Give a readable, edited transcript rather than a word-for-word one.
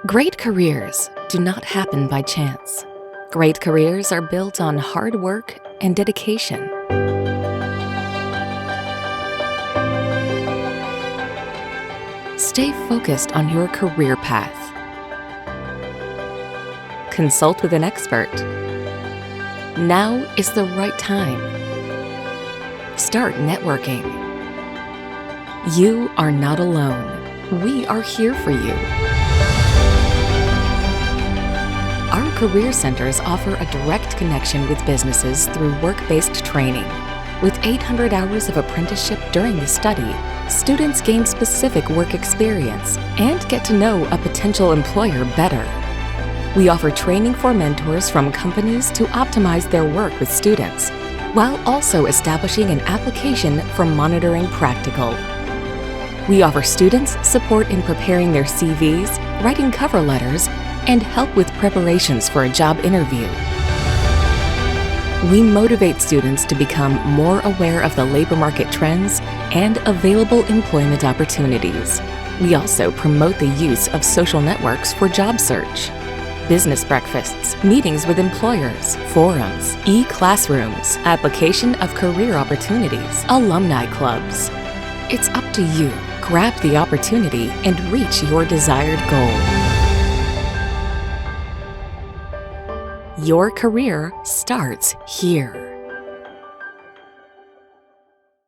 Great careers do not happen by chance. Great careers are built on hard work and dedication. Stay focused on your career path. Consult with an expert. Now is the right time. Start networking. You are not alone. We are here for you. Our career centers offer a direct connection with businesses through work-based training. With 800 hours of apprenticeship during the study, students gain specific work experience and get to know a potential employer better. We offer training for mentors from companies to optimize their work with students, while also establishing an application for monitoring practical. We offer students support in preparing their CVs, writing cover letters, and help with preparations for a job interview. We motivate students to become more aware of the labor market trends and available employment opportunities. We also promote the use of social networks for job search. Business breakfasts, meetings with employers, forums, e-classrooms, application of career opportunities, alumni clubs. It's up to you. Grab the opportunity and reach your desired goal. Your career starts here.